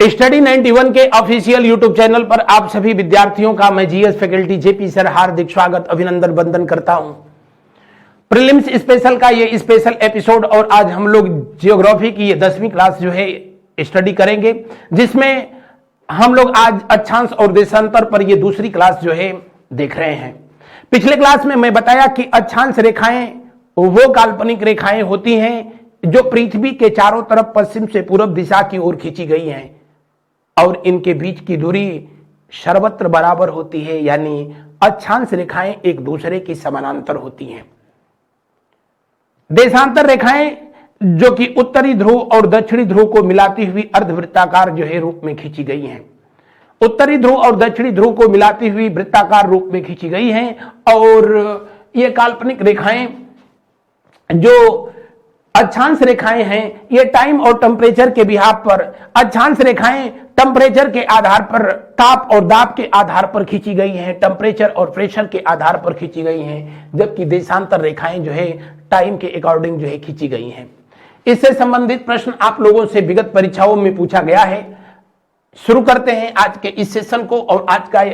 Study 91 के official YouTube channel पर आप सभी विद्यार्थियों का मैं जीएस फैकल्टी जेपी सर हार्दिक स्वागत अभिनंदन वंदन करता हूं। प्रीलिम्स स्पेशल का ये स्पेशल एपिसोड और आज हम लोग जियोग्राफी की ये 10वीं क्लास जो है स्टडी करेंगे, जिसमें हम लोग आज अक्षांश और देशांतर पर ये दूसरी क्लास जो है देख रहे हैं। पिछले क्लास में मैं बताया कि अक्षांश रेखाएं वो काल्पनिक रेखाएं होती हैं जो पृथ्वी के चारों तरफ पश्चिम से पूर्व दिशा की ओर खींची गई हैं और इनके बीच की दूरी सर्वत्र बराबर होती है, यानी अक्षांश रेखाएं एक दूसरे की समानांतर होती हैं। देशांतर रेखाएं जो कि उत्तरी ध्रुव और दक्षिणी ध्रुव को मिलाती हुई अर्धवृत्ताकार जो है रूप में खींची गई हैं। उत्तरी ध्रुव और दक्षिणी ध्रुव को मिलाती हुई वृत्ताकार रूप में खींची गई हैं और ये काल्पनिक रेखाएं जो अक्षांश रेखाएं हैं ये टाइम और टेम्परेचर के बिहाफ पर, अक्षांश रेखाएं टेम्परेचर के आधार पर, ताप और दाब के आधार पर खींची गई हैं, टेम्परेचर और प्रेशर के आधार पर खींची गई हैं, जबकि देशांतर रेखाएं जो है टाइम के अकॉर्डिंग जो है खींची गई हैं। इससे संबंधित प्रश्न आप लोगों से विगत परीक्षाओं में पूछा गया है। शुरू करते हैं आज के इस सेशन को और आज का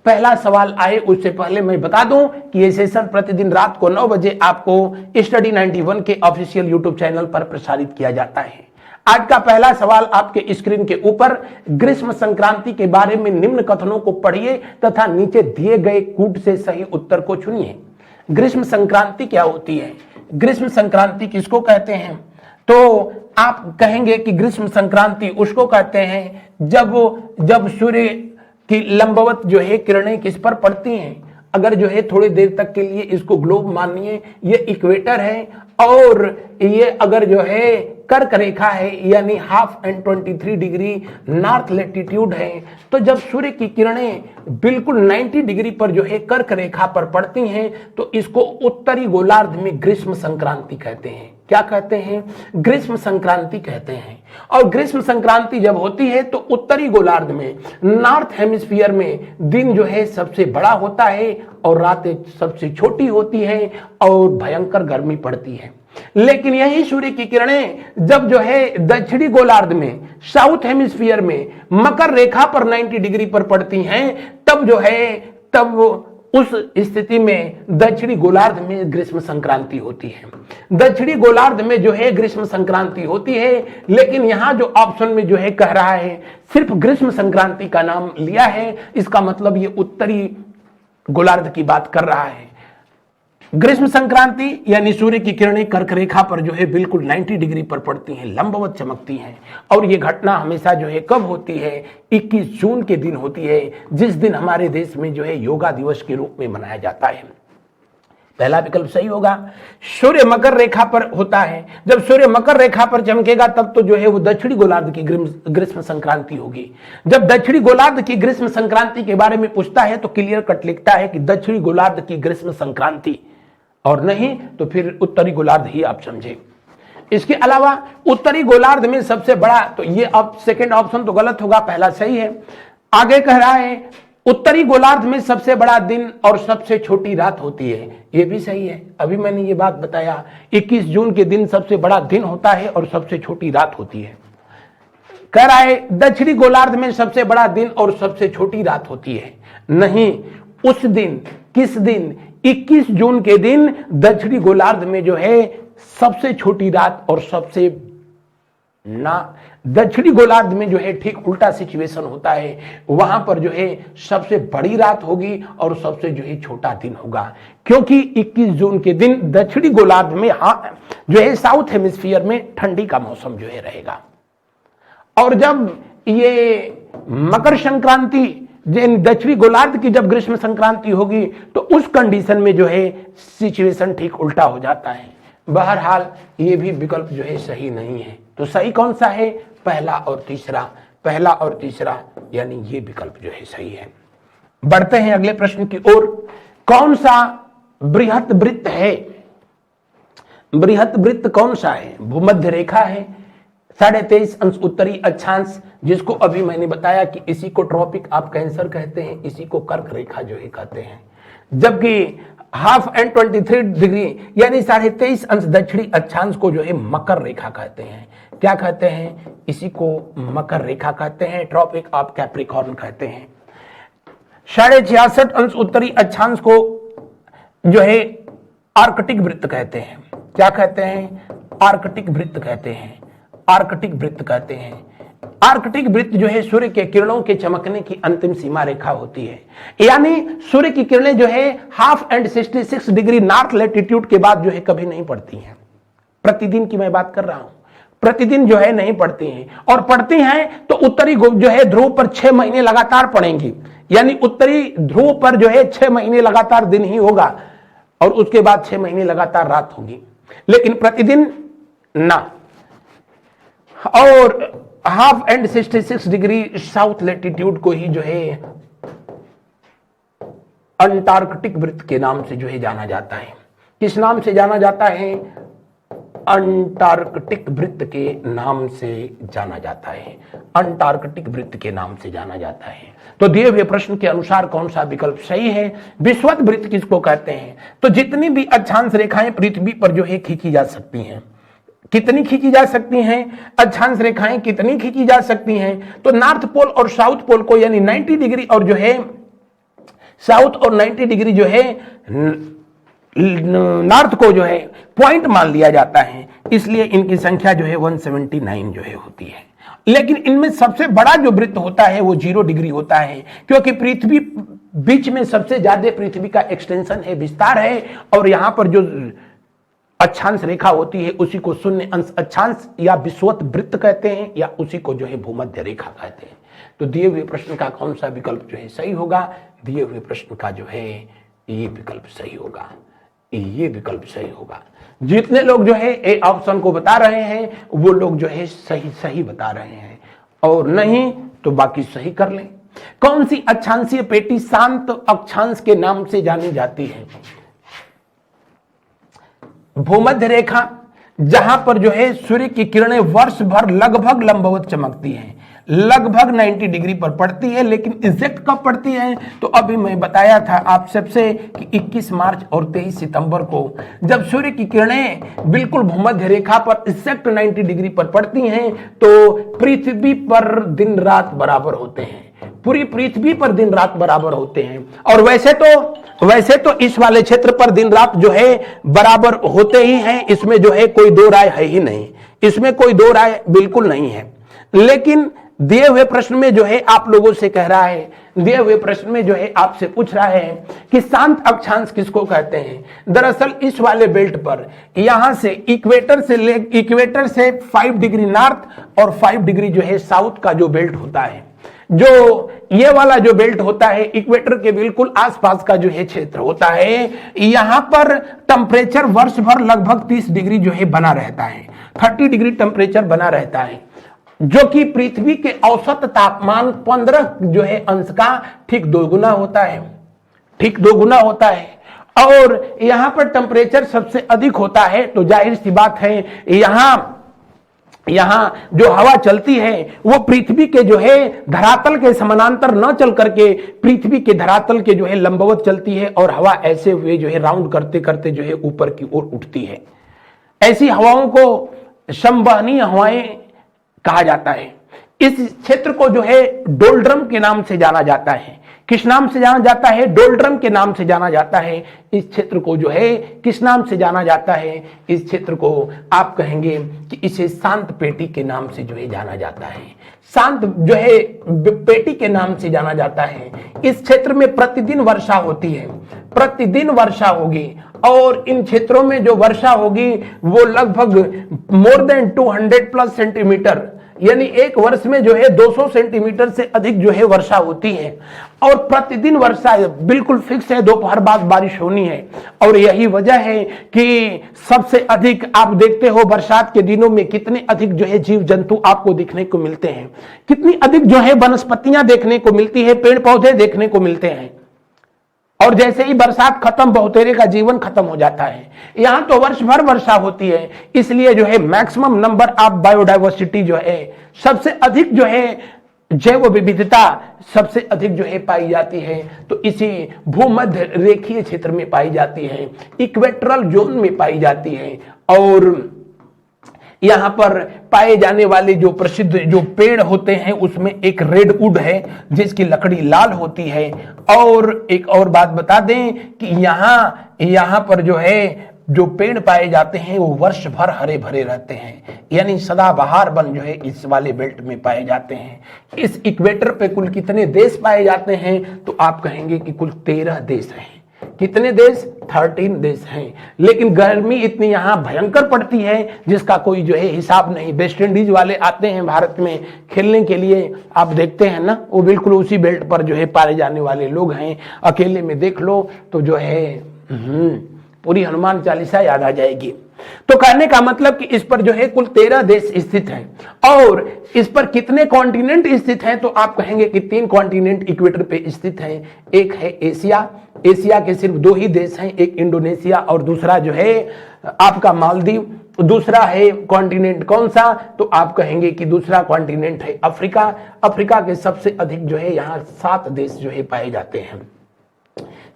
पहला सवाल आए उससे पहले मैं बता दूं कि ये सेशन प्रतिदिन रात को 9 बजे आपको स्टडी 91 के ऑफिशियल यूट्यूब चैनल पर प्रसारित किया जाता है। आज का पहला सवाल आपके स्क्रीन के ऊपर, ग्रीष्म संक्रांति के बारे में निम्न कथनों को पढ़िए तथा नीचे दिए गए कूट से सही उत्तर को चुनिए। ग्रीष्म संक्रांति क्या होती है? ग्रीष्म संक्रांति किसको कहते हैं? तो आप कहेंगे कि ग्रीष्म संक्रांति उसको कहते हैं जब सूर्य कि लंबवत जो है किरणें किस पर पड़ती हैं। अगर जो है थोड़ी देर तक के लिए इसको ग्लोब मानिए, ये इक्वेटर है और ये अगर जो है कर्क रेखा है यानी 1/23 डिग्री नॉर्थ लैटिट्यूड है, तो जब सूर्य की किरणें बिल्कुल 90 डिग्री पर जो है कर्क रेखा पर पड़ती हैं तो इसको उत्तरी गोलार्ध में ग्रीष्म संक्रांति कहते हैं। क्या कहते हैं? ग्रीष्म संक्रांति कहते हैं। और ग्रीष्म संक्रांति जब होती है तो उत्तरी गोलार्ध में, नॉर्थ हेमिस्फीयर में दिन जो है सबसे बड़ा होता है और रातें सबसे छोटी होती है और भयंकर गर्मी पड़ती है। लेकिन यही सूर्य की किरणें जब जो है दक्षिणी गोलार्ध में, साउथ हेमिस्फीयर में मकर रेखा पर 90 डिग्री पर पड़ती हैं, तब उस स्थिति में दक्षिणी गोलार्ध में ग्रीष्म संक्रांति होती है। दक्षिणी गोलार्ध में जो है ग्रीष्म संक्रांति होती है, लेकिन यहां जो ऑप्शन में जो है कह रहा है सिर्फ ग्रीष्म संक्रांति का नाम लिया है, इसका मतलब ये उत्तरी गोलार्ध की बात कर रहा है। ग्रीष्म संक्रांति यानी सूर्य की किरणें कर्क रेखा पर जो है बिल्कुल 90 डिग्री पर पड़ती हैं, लंबवत चमकती हैं और ये घटना हमेशा जो है कब होती है? 21 जून के दिन होती है, जिस दिन हमारे देश में जो है योगा दिवस के रूप में मनाया जाता है। पहला विकल्प सही होगा। सूर्य मकर रेखा पर होता है, जब सूर्य मकर रेखा पर चमकेगा तब तो जो है वो दक्षिणी गोलार्ध की ग्रीष्म संक्रांति होगी। जब दक्षिणी गोलार्ध की ग्रीष्म संक्रांति के बारे में पूछता है तो क्लियर कट लिखता है कि दक्षिणी गोलार्ध की ग्रीष्म संक्रांति, और नहीं तो फिर उत्तरी गोलार्ध ही आप समझे। इसके अलावा उत्तरी गोलार्ध में सबसे बड़ा, तो ये अब सेकंड ऑप्शन तो गलत होगा, पहला सही है। आगे कह रहा है उत्तरी गोलार्ध में सबसे बड़ा दिन और सबसे छोटी रात होती है, ये भी सही है। अभी मैंने ये बात बताया, 21 जून के दिन सबसे बड़ा दिन होता है और सबसे छोटी रात होती है। कह रहा है दक्षिणी गोलार्ध में सबसे बड़ा दिन और सबसे छोटी रात होती है, नहीं उस दिन, किस दिन? 21 जून के दिन दक्षिणी गोलार्ध में जो है सबसे छोटी रात और दक्षिणी गोलार्ध में जो है ठीक उल्टा सिचुएशन होता है, वहां पर जो है सबसे बड़ी रात होगी और सबसे जो है छोटा दिन होगा, क्योंकि 21 जून के दिन दक्षिणी गोलार्ध में जो है साउथ हेमिस्फीयर में ठंडी का मौसम जो है रहेगा। और जब ये मकर संक्रांति दक्षिणी गोलार्ध की जब ग्रीष्म संक्रांति होगी तो उस कंडीशन में जो है सिचुएशन ठीक उल्टा हो जाता है। बहरहाल ये भी विकल्प जो है सही नहीं है। तो सही कौन सा है? पहला और तीसरा, यानी ये विकल्प जो है सही है। बढ़ते हैं अगले प्रश्न की ओर। कौन सा बृहत वृत्त है? बृहत वृत्त कौन सा है? भूमध्य रेखा है, 23.5 अंश उत्तरी अक्षांश, जिसको अभी मैंने बताया कि इसी को ट्रॉपिक ऑफ कैंसर कहते हैं, इसी को कर्क रेखा जो है कहते हैं। जबकि 1/23 डिग्री यानी 23.5 अंश दक्षिणी अक्षांश को जो है मकर रेखा कहते हैं। क्या कहते हैं, इसी को मकर रेखा कहते हैं, ट्रॉपिक ऑफ कैप्रिकॉर्न कहते हैं। 66.5 अंश उत्तरी अक्षांश को जो है आर्कटिक वृत्त कहते हैं। क्या कहते हैं, आर्कटिक वृत्त कहते हैं, आर्कटिक वृत्त कहते हैं। आर्कटिक वृत्त जो है सूर्य के किरणों के चमकने की अंतिम सीमा रेखा होती है, यानी सूर्य की किरणें जो है 1/2 एंड 66 डिग्री नॉर्थ लैटिट्यूड के बाद जो है कभी नहीं पड़ती हैं। प्रतिदिन की मैं बात कर रहा हूं, प्रतिदिन जो है नहीं पड़ती हैं, और पड़ती हैं तो उत्तरी जो है ध्रुव पर 6 महीने लगातार पड़ेंगी, यानी उत्तरी ध्रुव पर जो है 6 महीने लगातार दिन ही होगा और उसके बाद 6 महीने लगातार रात होगी, लेकिन प्रतिदिन ना। और 1/2 एंड 66 डिग्री साउथ लैटिट्यूड को ही जो है अंटार्कटिक वृत्त के नाम से जो है जाना जाता है। किस नाम से जाना जाता है, अंटार्कटिक वृत्त के नाम से जाना जाता है, अंटार्कटिक वृत्त के नाम से जाना जाता है। तो दिए हुए प्रश्न के अनुसार कौन सा विकल्प सही है, विषुवत वृत्त किसको कहते हैं। तो जितनी भी अक्षांश रेखाएं पृथ्वी पर जो है खींची जा सकती हैं, कितनी खींची जा सकती हैं, अक्षांश रेखाएं कितनी खींची जा सकती हैं, तो नॉर्थ पोल और साउथ पोल को, यानी 90 डिग्री और जो है साउथ और 90 डिग्री जो है नॉर्थ को जो है पॉइंट मान लिया जाता है, इसलिए इनकी संख्या जो है 179 जो है होती है। लेकिन इनमें सबसे बड़ा जो वृत्त होता है वो 0 डिग्री होता है, क्योंकि पृथ्वी बीच में सबसे ज्यादा पृथ्वी का एक्सटेंशन है, विस्तार है, और यहां पर जो अक्षांश रेखा होती है उसी को शून्य अंश अक्षांश या विषुवत वृत्त कहते हैं, या उसी को जो है भूमध्य रेखा कहते हैं। तो दिए हुए प्रश्न का कौन सा विकल्प जो है सही होगा, दिए हुए प्रश्न का जो है ये विकल्प सही होगा, ये विकल्प सही होगा। जितने लोग जो है ए ऑप्शन को बता रहे हैं वो लोग जो है सही सही बता रहे हैं, और नहीं तो बाकी सही कर लें। कौन सी अक्षांशीय पेटी शांत अक्षांश के नाम से जानी जाती है, भूमध्य रेखा, जहां पर जो है सूर्य की किरणें वर्ष भर लगभग लंबवत चमकती हैं, लगभग 90 डिग्री पर पड़ती है, लेकिन एग्जैक्ट कब पड़ती है, तो अभी मैं बताया था आप सबसे कि 21 मार्च और 23 सितंबर को जब सूर्य की किरणें बिल्कुल भूमध्य रेखा पर एग्जैक्ट 90 डिग्री पर पड़ती हैं तो पृथ्वी पर दिन रात बराबर होते हैं, पूरी पृथ्वी पर दिन रात बराबर होते हैं। और वैसे तो इस वाले क्षेत्र पर दिन रात जो है बराबर होते ही हैं, इसमें जो है कोई दो राय है ही नहीं, इसमें कोई दो राय बिल्कुल नहीं है। लेकिन दिए हुए प्रश्न में जो है आप लोगों से कह रहा है, दिए हुए प्रश्न में जो है आपसे पूछ रहा है कि शांत अक्षांश किसको कहते हैं। दरअसल इस वाले बेल्ट पर यहां से इक्वेटर से 5 डिग्री नॉर्थ और 5 डिग्री जो है साउथ का जो बेल्ट होता है, जो ये वाला जो बेल्ट होता है इक्वेटर के बिल्कुल आसपास का जो है क्षेत्र होता है, यहां पर टेम्परेचर वर्ष भर लगभग 30 डिग्री जो है बना रहता है, 30 डिग्री टेम्परेचर बना रहता है, जो कि पृथ्वी के औसत तापमान 15 जो है अंश का ठीक 2 गुना होता है, ठीक 2 गुना होता है। और यहां पर टेम्परेचर सबसे अधिक होता है, तो जाहिर सी बात है यहां जो हवा चलती है वो पृथ्वी के जो है धरातल के समानांतर न चल करके पृथ्वी के धरातल के जो है लंबवत चलती है, और हवा ऐसे हुए जो है राउंड करते करते जो है ऊपर की ओर उठती है। ऐसी हवाओं को संवहनीय हवाएं कहा जाता है। इस क्षेत्र को जो है डोल्ड्रम के नाम से जाना जाता है। किस नाम से जाना जाता है, डोल्ड्रम के नाम से जाना जाता है। इस क्षेत्र को जो है किस नाम से जाना जाता है, इस क्षेत्र को आप कहेंगे कि इसे शांत पेटी के नाम से जो है जाना जाता है, शांत जो है पेटी के नाम से जाना जाता है। इस क्षेत्र में प्रतिदिन वर्षा होती है, प्रतिदिन वर्षा होगी, और इन क्षेत्रों में जो वर्षा होगी वो लगभग मोर देन 200+ सेंटीमीटर, यानी एक वर्ष में जो है 200 सेंटीमीटर से अधिक जो है वर्षा होती है, और प्रतिदिन वर्षा बिल्कुल फिक्स है, दोपहर बाद बारिश होनी है। और यही वजह है कि सबसे अधिक आप देखते हो बरसात के दिनों में कितने अधिक जो है जीव जंतु आपको दिखने को मिलते हैं, कितनी अधिक जो है वनस्पतियां देखने को मिलती है, पेड़ पौधे देखने को मिलते हैं। और जैसे ही बरसात खत्म, बहुतेरे का जीवन खत्म हो जाता है। यहां तो वर्ष भर वर्षा होती है, इसलिए जो है मैक्सिमम नंबर ऑफ बायोडाइवर्सिटी जो है सबसे अधिक जो है जैव विविधता सबसे अधिक जो है पाई जाती है, तो इसी भूमध्य रेखीय क्षेत्र में पाई जाती है, इक्वेटरल जोन में पाई जाती है। और यहाँ पर पाए जाने वाले जो प्रसिद्ध जो पेड़ होते हैं उसमें एक रेडवुड है जिसकी लकड़ी लाल होती है। और एक और बात बता दें कि यहाँ पर जो है जो पेड़ पाए जाते हैं वो वर्ष भर हरे भरे रहते हैं, यानी सदाबहार वन जो है इस वाले बेल्ट में पाए जाते हैं। इस इक्वेटर पे कुल कितने देश पाए जाते हैं, तो आप कहेंगे कि कुल 13 देश हैं। कितने देश? 13 देश हैं। लेकिन गर्मी इतनी यहाँ भयंकर पड़ती है जिसका कोई जो है हिसाब नहीं। वेस्ट इंडीज वाले आते हैं भारत में खेलने के लिए, आप देखते हैं ना, वो बिल्कुल उसी बेल्ट पर जो है पाए जाने वाले लोग हैं। अकेले में देख लो तो जो है पूरी हनुमान चालीसा याद आ जाएगी। तो कहने का मतलब कि इस पर जो है कुल 13 देश स्थित हैं। और इस पर कितने कॉन्टिनेंट स्थित हैं, तो आप कहेंगे कि 3 कॉन्टिनेंट इक्वेटर पे स्थित हैं। एक है एशिया, एशिया के सिर्फ 2 ही देश हैं, एक इंडोनेशिया और दूसरा जो है आपका मालदीव। दूसरा है कॉन्टिनेंट कौन सा, तो आप कहेंगे कि दूसरा कॉन्टिनेंट है अफ्रीका। अफ्रीका के सबसे अधिक जो है यहाँ 7 देश जो है पाए जाते हैं।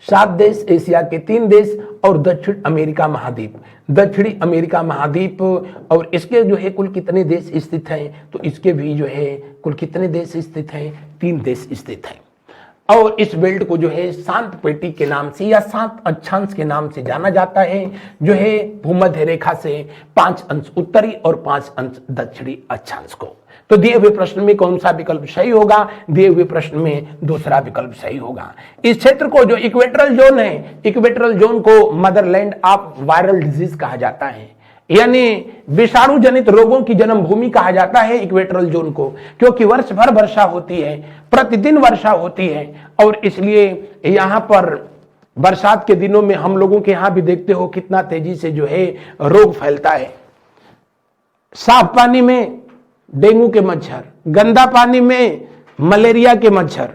7 देश, एशिया के 3 देश और दक्षिण अमेरिका महाद्वीप। दक्षिणी अमेरिका महाद्वीप और इसके जो है कुल कितने देश स्थित हैं, तो इसके भी जो है कुल कितने देश स्थित हैं? 3 देश स्थित हैं। और इस बेल्ट को जो है शांत पेटी के नाम से या शांत अक्षांश के नाम से जाना जाता है, जो है भूमध्य रेखा से 5 अंश उत्तरी और 5 अंश दक्षिणी अक्षांश को। तो दिए हुए प्रश्न में कौन सा विकल्प सही होगा? दिए हुए प्रश्न में दूसरा विकल्प सही होगा। इस क्षेत्र को जो इक्वेटरल जोन है, इक्वेटरल जोन को मदरलैंड ऑफ वायरल डिजीज कहा जाता है, यानी विषाणु जनित रोगों की जन्मभूमि कहा जाता है इक्वेटरल जोन को, क्योंकि वर्ष भर वर्षा होती है, प्रतिदिन वर्षा होती है। और इसलिए यहाँ पर बरसात के दिनों में हम लोगों के यहाँ भी देखते हो कितना तेजी से जो है रोग फैलता है। साफ पानी में डेंगू के मच्छर, गंदा पानी में मलेरिया के मच्छर,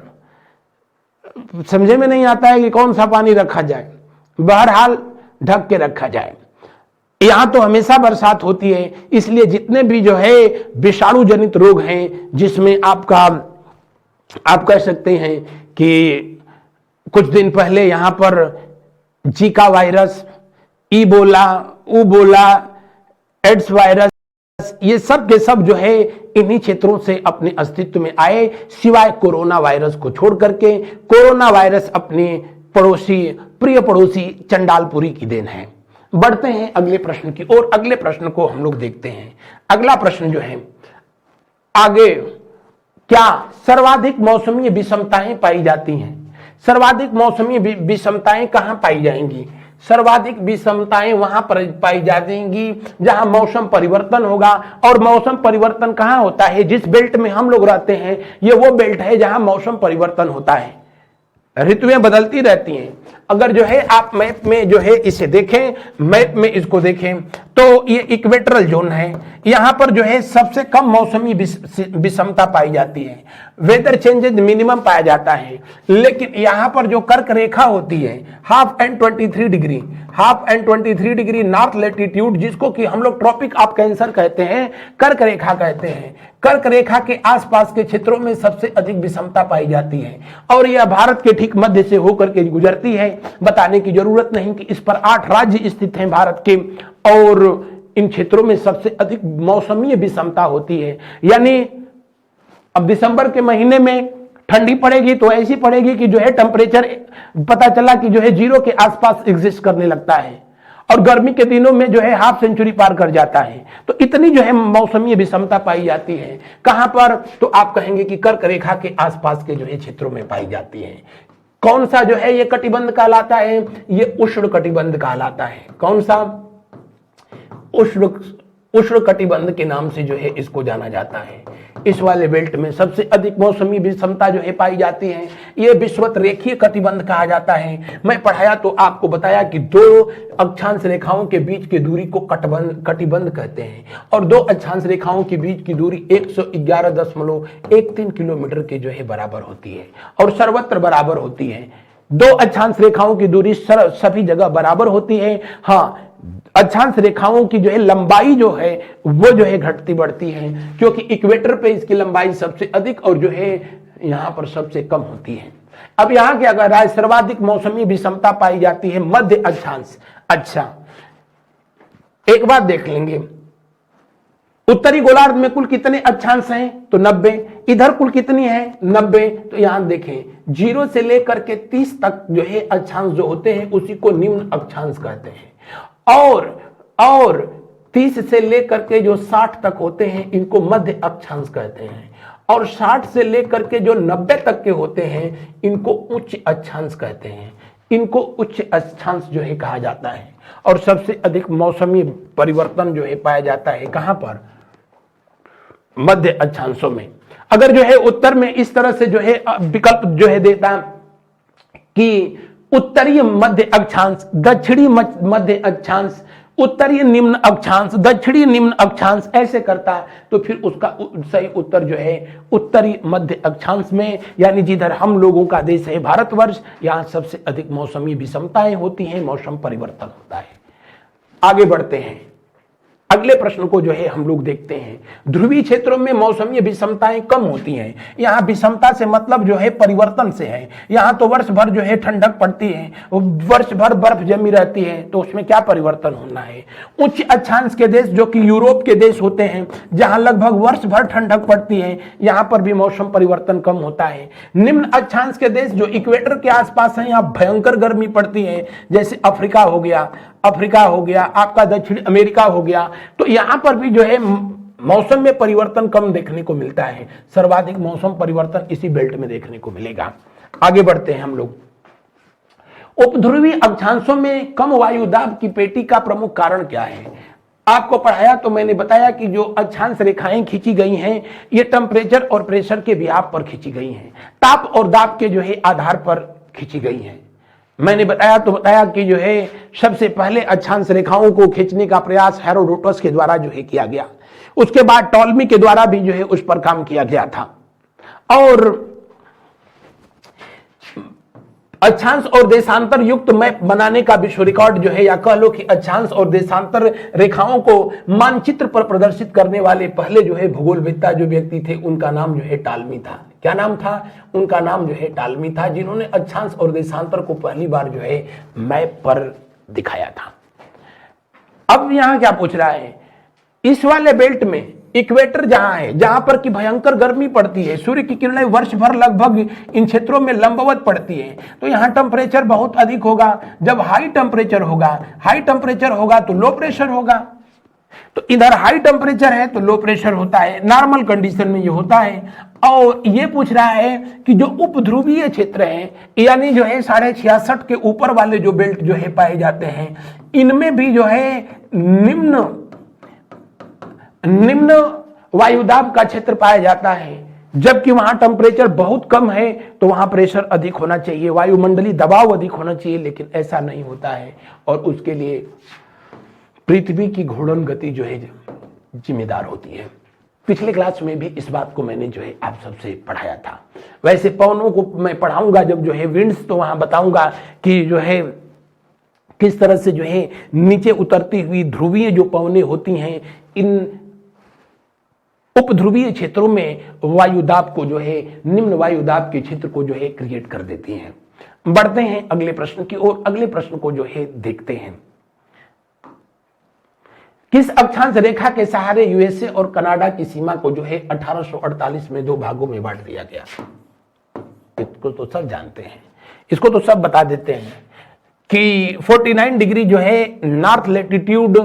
समझे में नहीं आता है कि कौन सा पानी रखा जाए। बहरहाल ढक के रखा जाए। यहां तो हमेशा बरसात होती है, इसलिए जितने भी जो है विषाणु जनित रोग हैं, जिसमें आप कह सकते हैं कि कुछ दिन पहले यहां पर जीका वायरस, इबोला, उबोला, एड्स वायरस, ये सब के सब जो है इन्हीं क्षेत्रों से अपने अस्तित्व में आए, सिवाय कोरोना वायरस को छोड़ करके। कोरोना वायरस अपने प्रिय पड़ोसी चंडालपुरी की देन है। बढ़ते हैं अगले प्रश्न की ओर। अगले प्रश्न को हम लोग देखते हैं। अगला प्रश्न जो है आगे, क्या सर्वाधिक मौसमी विषमताएं पाई जाती हैं? सर्वाधिक मौसमी विषमताएं कहां पाई जाएंगी? सर्वाधिक विषमताएं वहां पर पाई जाएंगी जहां मौसम परिवर्तन होगा। और मौसम परिवर्तन कहां होता है? जिस बेल्ट में हम लोग रहते हैं, ये वो बेल्ट है जहां मौसम परिवर्तन होता है, ऋतुएं बदलती रहती हैं। अगर जो है आप मैप में जो है इसे देखें, मैप में इसको देखें, तो ये इक्वेटरल जोन है। यहां पर जो है सबसे कम मौसमी विषमता पाई जाती है, वेदर चेंजेस मिनिमम पाया जाता है। लेकिन यहां पर जो कर्क रेखा होती है, half and 23 degree north latitude, जिसको कि हम लोग ट्रॉपिक ऑफ कैंसर कहते हैं, कर्क रेखा कहते हैं। कर्क रेखा के आसपास के क्षेत्रों में सबसे अधिक विषमता पाई जाती है और यह भारत के ठीक मध्य से होकर के गुजरती है। बताने की जरूरत नहीं कि इस पर 8 राज्य स्थित हैं भारत के, और इन क्षेत्रों में सबसे अधिक मौसमी विषमता होती है। यानी अब दिसंबर के महीने में ठंडी पड़ेगी तो ऐसी पड़ेगी कि जो है टेम्परेचर पता चला कि जो है 0 के आसपास एग्जिस्ट करने लगता है, और गर्मी के दिनों में जो है हाफ सेंचुरी पार कर जाता है। तो इतनी जो है मौसमी विषमता पाई जाती है। कहां पर? तो आप कहेंगे कि कर्क रेखा के आसपास के जो है क्षेत्रों में पाई जाती है। कौन सा जो है ये कटिबंध कहलाता है? ये उष्ण कटिबंध कहलाता है। कौन सा? उष्ण कटिबंध के नाम से जो है इसको जाना जाता है। इस वाले बेल्ट में सबसे अधिक मौसमी विषमता जो है पाई जाती है। ये विषुवत रेखीय कटिबंध कहा जाता है। मैं पढ़ाया तो आपको बताया कि 2 अक्षांश रेखाओं के बीच की दूरी को कटिबंध कहते हैं, और 2 अक्षांश रेखाओं के बीच की दूरी 111.13 किलोमीटर के जो है बराबर होती है, और सर्वत्र बराबर होती है। 2 अक्षांश रेखाओं की दूरी सभी जगह बराबर होती है। हाँ, अक्षांश रेखाओं की जो है लंबाई जो है वो जो है घटती बढ़ती है, क्योंकि इक्वेटर पे इसकी लंबाई सबसे अधिक और जो है यहां पर सबसे कम होती है। अब यहां क्या कह रहा है? सर्वाधिक मौसमी विषमता पाई जाती है मध्य अक्षांश। अच्छा, एक बात देख लेंगे, उत्तरी गोलार्ध में कुल कितने अक्षांश हैं? तो 90। इधर कुल कितनी है? 90। तो यहां देखें 0 से लेकर के 30 तक जो है अक्षांश जो होते हैं उसी को निम्न अक्षांश कहते हैं, और 30 से लेकर के जो 60 तक होते हैं इनको मध्य अक्षांश कहते हैं, और 60 से लेकर के जो 90 तक के होते हैं इनको उच्च अक्षांश कहते हैं। इनको उच्च अक्षांश जो है कहा जाता है। और सबसे अधिक मौसमी परिवर्तन जो है पाया जाता है कहां पर? मध्य अक्षांशों में। अगर जो है उत्तर में इस तरह से जो है विकल्प जो है देता कि उत्तरीय मध्य अक्षांश, दक्षिणी मध्य अक्षांश, उत्तरीय निम्न अक्षांश, दक्षिणी निम्न अक्षांश, ऐसे करता तो फिर उसका सही उत्तर जो है उत्तरी मध्य अक्षांश में, यानी जिधर हम लोगों का देश है भारतवर्ष, यहां सबसे अधिक मौसमी विषमताएं होती हैं, मौसम परिवर्तन होता है। आगे बढ़ते हैं, अगले प्रश्न को जो है हम लोग देखते हैं। ध्रुवीय क्षेत्रों में मौसमी विषमताएं कम होती हैं। यहाँ विषमता से मतलब जो है परिवर्तन से है। यहाँ तो वर्ष भर जो है ठंडक पड़ती है, वर्ष भर बर्फ जमी रहती है, तो उसमें क्या परिवर्तन होना है। उच्च अक्षांश के देश जो कि यूरोप के देश होते हैं, जहां लगभग वर्ष भर ठंडक पड़ती है, यहाँ पर भी मौसम परिवर्तन कम होता है। निम्न अक्षांश के देश जो इक्वेटर के आसपास है, यहाँ भयंकर गर्मी पड़ती है, जैसे अफ्रीका हो गया, आपका दक्षिण अमेरिका हो गया, तो यहां पर भी जो है मौसम में परिवर्तन कम देखने को मिलता है। सर्वाधिक मौसम परिवर्तन इसी बेल्ट में देखने को मिलेगा। आगे बढ़ते हैं हम लोग। उपध्रुवीय अक्षांशों में कम वायु दाब की पेटी का प्रमुख कारण क्या है? आपको पढ़ाया तो मैंने बताया कि जो अक्षांश रेखाएं खींची गई हैं ये टेम्परेचर और प्रेशर के बिहाव पर खींची गई हैं, ताप और दाब के जो है आधार पर खींची गई हैं। मैंने बताया कि जो है सबसे पहले अक्षांश रेखाओं को खींचने का प्रयास हेरोडोटस के द्वारा जो है किया गया, उसके बाद टॉलमी के द्वारा भी जो है उस पर काम किया गया था। और अक्षांश और देशांतर युक्त मैप बनाने का विश्व रिकॉर्ड जो है, या कह लो कि अक्षांश और देशांतर रेखाओं को मानचित्र पर प्रदर्शित करने वाले पहले जो है भूगोलवेत्ता जो व्यक्ति थे उनका नाम जो है टालमी था। क्या नाम था? उनका नाम जो है टालमी था, जिन्होंने अक्षांश और देशांतर को पहली बार जो है मैप पर दिखाया था। अब यहां क्या पूछ रहा है, इस वाले बेल्ट में इक्वेटर जहां है, जहां पर कि भयंकर गर्मी पड़ती है, सूर्य की किरणें वर्ष भर लगभग इन क्षेत्रों में लंबवत पड़ती है, तो यहां टेम्परेचर बहुत अधिक होगा। जब हाई टेम्परेचर होगा तो लो प्रेशर होगा। तो इधर हाई टेम्परेचर है तो लो प्रेशर होता है, नॉर्मल कंडीशन में ये होता है। और ये पूछ रहा है कि जो उपध्रुवीय क्षेत्र है, यानी जो है 66.5 के ऊपर वाले जो बेल्ट जो है पाए जाते हैं, इनमें भी जो है निम्न वायुदाब का क्षेत्र पाया जाता है। जबकि वहां टेम्परेचर बहुत कम है तो वहां प्रेशर अधिक होना चाहिए, वायुमंडलीय दबाव अधिक होना चाहिए, लेकिन ऐसा नहीं होता है। और उसके लिए पृथ्वी की घूर्णन गति जो है जिम्मेदार होती है। पिछले क्लास में भी इस बात को मैंने जो है आप सबसे पढ़ाया था। वैसे पवनों को मैं पढ़ाऊंगा जब जो है विंड्स, तो वहां बताऊंगा कि जो है किस तरह से जो है नीचे उतरती हुई ध्रुवीय जो पवनें होती हैं, इन उपध्रुवीय क्षेत्रों में वायुदाब को जो है निम्न वायुदाब के क्षेत्र को जो है क्रिएट कर देती हैं। बढ़ते हैं अगले प्रश्न की ओर। अगले प्रश्न को जो है देखते हैं। किस अक्षांश रेखा के सहारे यूएसए और कनाडा की सीमा को जो है 1848 में 2 भागों में बांट दिया गया? इसको तो सब जानते हैं, इसको तो सब बता देते हैं कि 49 डिग्री जो है नॉर्थ लैटिट्यूड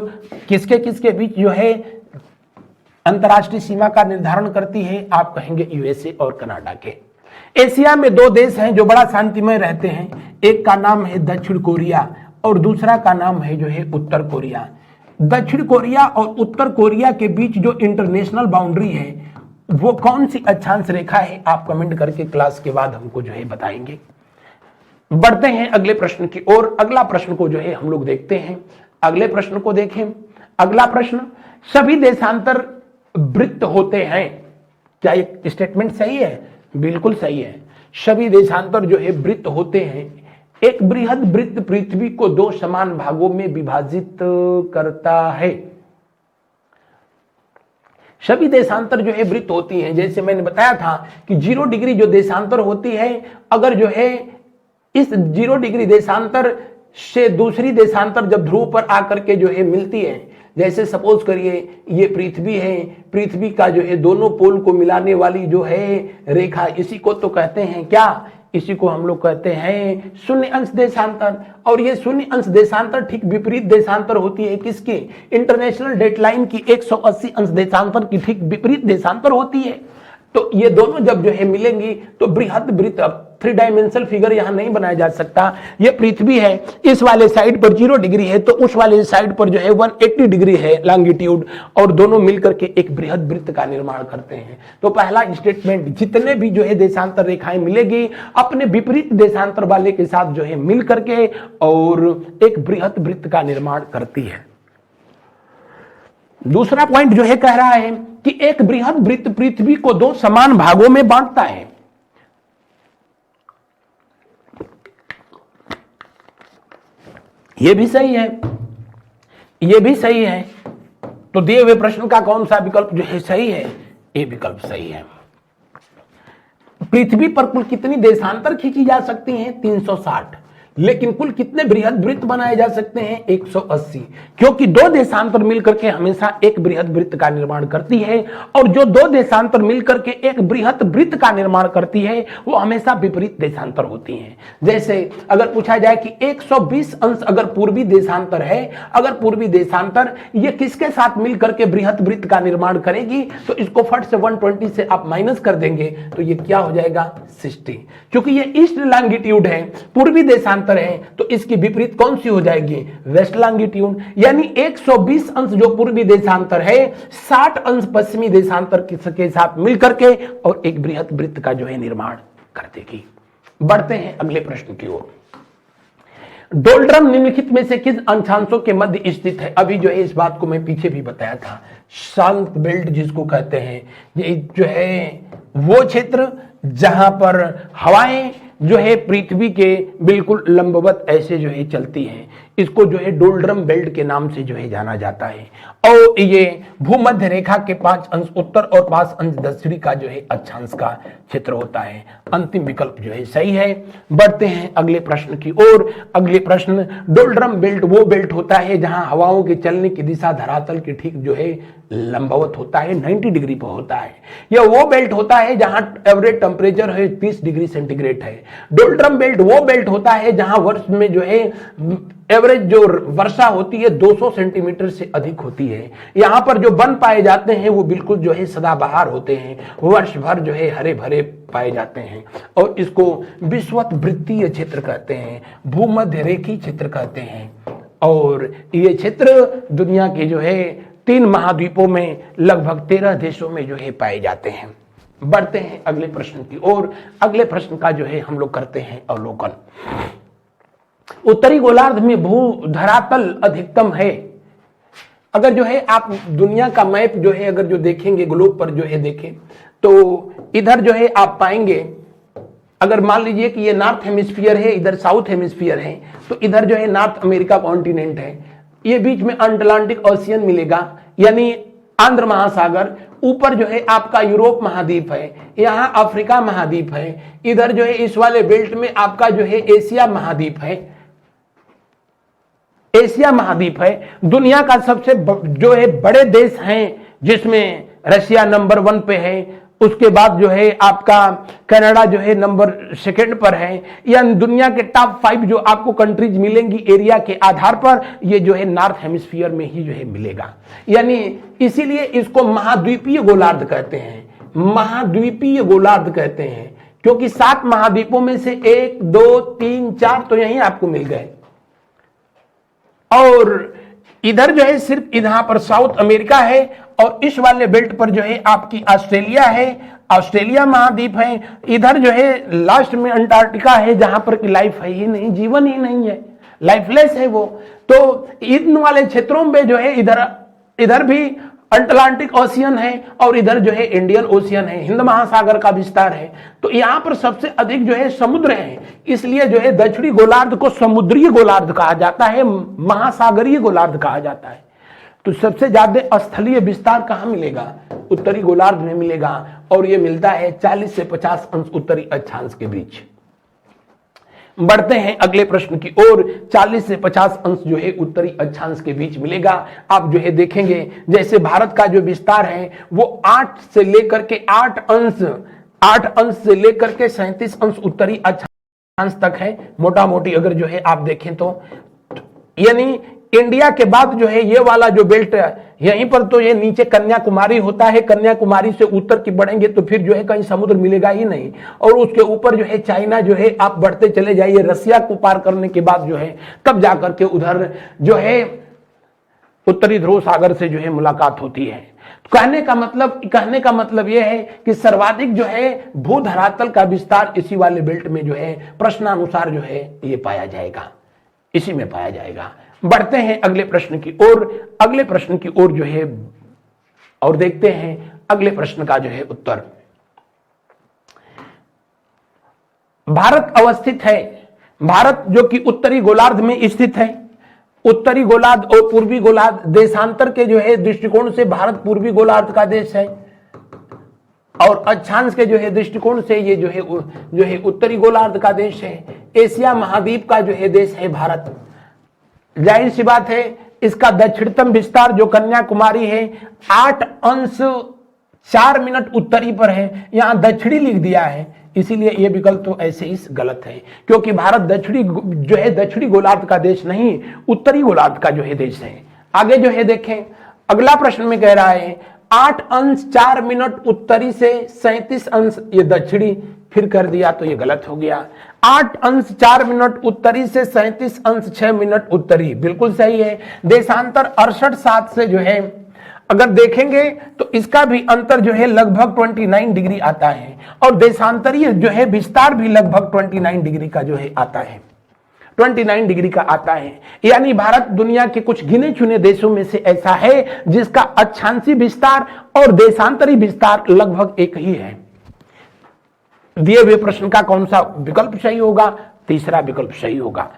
किसके बीच जो है अंतरराष्ट्रीय सीमा का निर्धारण करती है? आप कहेंगे यूएसए और कनाडा के। एशिया में 2 देश हैं जो बड़ा शांतिमय रहते हैं, एक का नाम है दक्षिण कोरिया और दूसरा का नाम है जो है उत्तर कोरिया। दक्षिण कोरिया और उत्तर कोरिया के बीच जो इंटरनेशनल बाउंड्री है वो कौन सी अक्षांश रेखा है? आप कमेंट करके क्लास के बाद हमको जो है बताएंगे। बढ़ते हैं अगले प्रश्न की ओर। अगला प्रश्न को जो है हम लोग देखते हैं। अगले प्रश्न को देखें। अगला प्रश्न, सभी देशांतर वृत्त होते हैं। क्या ये स्टेटमेंट सही है? बिल्कुल सही है। सभी देशांतर जो है वृत्त होते हैं। एक बृहद वृत्त पृथ्वी को 2 समान भागों में विभाजित करता है। सभी देशांतर जो है वृत्त होती हैं। जैसे मैंने बताया था कि 0 डिग्री जो देशांतर होती है, अगर जो है इस 0 डिग्री देशांतर से दूसरी देशांतर जब ध्रुव पर आकर के जो है मिलती है, जैसे सपोज करिए ये पृथ्वी है, पृथ्वी का जो है दोनों पोल को मिलाने वाली जो है रेखा, इसी को तो कहते हैं क्या, इसी को हम लोग कहते हैं शून्य अंश देशांतर। और ये शून्य अंश देशांतर ठीक विपरीत देशांतर होती है किसकी, इंटरनेशनल डेटलाइन की 180 अंश देशांतर की ठीक विपरीत देशांतर होती है। तो ये दोनों जब जो है मिलेंगी तो बृहद वृत्त, अब 3 डायमेंशनल फिगर यहां नहीं बनाया जा सकता। ये पृथ्वी है, इस वाले साइड पर 0 डिग्री है तो उस वाले साइड पर जो है 180 डिग्री है लॉन्गिट्यूड, और दोनों मिलकर के एक बृहद वृत्त का निर्माण करते हैं। तो पहला स्टेटमेंट, जितने भी जो है देशांतर रेखाएं मिलेगी अपने विपरीत देशांतर वाले के साथ जो है मिल करके और एक बृहद वृत्त का निर्माण करती है। दूसरा पॉइंट जो है कह रहा है कि एक बृहद वृत्त पृथ्वी को 2 समान भागों में बांटता है। यह भी सही है, यह भी सही है। तो दिए हुए प्रश्न का कौन सा विकल्प जो है सही है, ये विकल्प सही है। पृथ्वी पर कुल कितनी देशांतर खींची जा सकती हैं, 360, लेकिन कुल कितने बृहद वृत्त बनाए जा सकते हैं, 180, क्योंकि 2 देशांतर मिलकर के हमेशा एक बृहद वृत्त का निर्माण करती है, और जो 2 देशांतर मिलकर के एक बृहद वृत्त का निर्माण करती है वो हमेशा विपरीत देशांतर होती हैं। जैसे अगर पूछा जाए कि 120 अंश अगर पूर्वी देशांतर है, अगर पूर्वी देशांतर ये किसके साथ मिलकर के बृहद वृत्त का निर्माण करेगी, तो इसको फट से 120 से आप माइनस कर देंगे तो ये क्या हो जाएगा, 60। क्योंकि ये ईस्ट लॉन्गिट्यूड है, पूर्वी देशांतर है, तो इसकी विपरीत कौन सी हो जाएगी, वेस्ट लॉन्गिट्यूड। यानी 120 अंश जो पूर्वी देशांतर है 60 अंश पश्चिमी देशांतर के साथ मिलकर के और एक बृहद वृत्त का जो है निर्माण कर देगी। बढ़ते हैं अगले प्रश्न की ओर। डोलड्रम निम्नलिखित में से किस अक्षांशों के मध्य स्थित है। अभी जो है इस बात को मैं पीछे भी बताया था, शांत बेल्ट जिसको कहते हैं, ये जो है वो क्षेत्र जहां पर हवाएं जो है पृथ्वी के बिल्कुल लंबवत ऐसे जो है चलती हैं, इसको जो है डोलड्रम बेल्ट के नाम से जो है जाना जाता है। और ये भूमध्य रेखा के 5 अंश उत्तर और 5 अंश दक्षिणी का जो है अक्षांश का क्षेत्र होता है। अंतिम विकल्प जो है सही है। बढ़ते हैं अगले प्रश्न की ओर। अगले प्रश्न, डोलड्रम बेल्ट वो बेल्ट होता है जहां हवाओं के चलने की दिशा धरातल के ठीक जो है लंबवत होता है, 90 डिग्री पर होता है। यह वो बेल्ट होता है जहां एवरेज टेम्परेचर है 30 डिग्री सेंटीग्रेड है। डोलड्रम बेल्ट वो बेल्ट होता है जहां वर्ष में जो है एवरेज जो वर्षा होती है 200 सेंटीमीटर से अधिक होती है। यहां पर जो वन पाए जाते हैं वो बिल्कुल जो है सदाबहार होते हैं, वर्ष भर जो है हरे भरे पाए जाते हैं, और इसको विषुवत वृत्तीय क्षेत्र कहते हैं, भूमध्य रेखीय क्षेत्र कहते हैं। और ये क्षेत्र दुनिया के जो है 3 महाद्वीपों में लगभग 13 देशों में जो है पाए जाते हैं। बढ़ते हैं अगले प्रश्न की ओर। अगले प्रश्न का जो है हम लोग करते हैं अवलोकन। उत्तरी गोलार्ध में भू धरातल अधिकतम है। अगर जो है आप दुनिया का मैप जो है अगर जो देखेंगे, ग्लोब पर जो है देखें, तो इधर जो है आप पाएंगे, अगर मान लीजिए कि ये नॉर्थ हेमिस्फीयर है, इधर साउथ हेमिस्फीयर है, तो इधर जो है नॉर्थ अमेरिका कॉन्टिनेंट है, ये बीच में अटलांटिक ओशियन मिलेगा यानी आंध्र महासागर, ऊपर जो है आपका यूरोप महाद्वीप है, यहाँ अफ्रीका महाद्वीप है, इधर जो है इस वाले बेल्ट में आपका जो है एशिया महाद्वीप है, एशिया महाद्वीप है। दुनिया का सबसे जो है बड़े देश हैं जिसमें रशिया नंबर 1 पे है, उसके बाद जो है आपका कनाडा जो है नंबर 2 पर है। या दुनिया के टॉप 5 जो आपको कंट्रीज मिलेंगी एरिया के आधार पर, ये जो है नॉर्थ हेमिस्फीयर में ही जो है मिलेगा। यानी इसीलिए इसको महाद्वीपीय गोलार्ध कहते हैं, महाद्वीपीय गोलार्ध कहते हैं, क्योंकि 7 महाद्वीपों में से 1, 2, 3, 4 तो यहीं आपको मिल गए। और इधर जो है सिर्फ यहां पर साउथ अमेरिका है, और इस वाले बेल्ट पर जो है आपकी ऑस्ट्रेलिया है, ऑस्ट्रेलिया महाद्वीप है। इधर जो है लास्ट में अंटार्कटिका है जहां पर कि लाइफ है ही नहीं, जीवन ही नहीं है, लाइफलेस है वो। तो इन वाले क्षेत्रों में जो है इधर भी अटलांटिक ओशियन है और इधर जो है इंडियन ओशियन है, हिंद महासागर का विस्तार है। तो यहां पर सबसे अधिक जो है समुद्र है, इसलिए जो है दक्षिणी गोलार्ध को समुद्रीय गोलार्ध कहा जाता है, महासागरीय गोलार्ध कहा जाता है। तो सबसे ज्यादा स्थलीय विस्तार कहां मिलेगा, उत्तरी गोलार्ध में मिलेगा, और यह मिलता है 40 से 50 अंश उत्तरी अक्षांश के बीच। बढ़ते हैं अगले प्रश्न की ओर। 40 से 50 अंश जो है उत्तरी अक्षांश के बीच मिलेगा। आप जो है देखेंगे जैसे भारत का जो विस्तार है वो 8 से लेकर के 8 अंश से लेकर के 37 अंश उत्तरी अक्षांश तक है, मोटा मोटी अगर जो है आप देखें तो। यानी इंडिया के बाद जो है ये वाला जो बेल्ट यहीं पर तो ये नीचे कन्याकुमारी होता है, कन्याकुमारी से उत्तर की बढ़ेंगे तो फिर जो है कहीं समुद्र मिलेगा ही नहीं, और उसके ऊपर जो है चाइना जो है आप बढ़ते चले जाइए, रसिया को पार करने के बाद जो है तब जाकर के उधर जो है उत्तरी ध्रुव सागर से जो है मुलाकात होती है। कहने का मतलब यह है कि सर्वाधिक जो है भू धरातल का विस्तार इसी वाले बेल्ट में जो है प्रश्नानुसार जो है ये पाया जाएगा, इसी में पाया जाएगा। बढ़ते हैं अगले प्रश्न की ओर। अगले प्रश्न की ओर जो है और देखते हैं अगले प्रश्न का जो है उत्तर। भारत अवस्थित है, भारत जो कि उत्तरी गोलार्ध में स्थित है। उत्तरी गोलार्ध और पूर्वी गोलार्ध देशांतर के जो है दृष्टिकोण से भारत पूर्वी गोलार्ध का देश है, और अक्षांश के जो है दृष्टिकोण से ये जो है उत्तरी गोलार्ध का देश है। एशिया महाद्वीप का जो है देश है भारत। जाहिर सी बात है इसका दक्षिणतम विस्तार जो कन्याकुमारी है 8 अंश 4 मिनट उत्तरी पर है, यहां दक्षिणी लिख दिया है, इसीलिए यह विकल्प तो ऐसे ही गलत है, क्योंकि भारत दक्षिणी गोलार्ध का देश नहीं, उत्तरी गोलार्ध का जो है देश है। आगे जो है देखें अगला प्रश्न में कह रहा है 8 अंश 4 मिनट उत्तरी से 37 अंश ये दक्षिणी, फिर कर दिया तो ये गलत हो गया। 8 अंश 4 मिनट उत्तरी से 37 अंश 6 मिनट उत्तरी, बिल्कुल सही है। देशांतर 68/7 से जो है अगर देखेंगे तो इसका भी अंतर जो है लगभग 29 डिग्री आता है, और देशांतरीय जो है विस्तार भी लगभग 29 डिग्री का जो है आता है, 29 डिग्री का आता है। यानी भारत दुनिया के कुछ गिने चुने देशों में से ऐसा है जिसका अक्षांशीय विस्तार और देशांतरी विस्तार लगभग एक ही है। दिए हुए प्रश्न का कौन सा विकल्प सही होगा? तीसरा विकल्प सही होगा।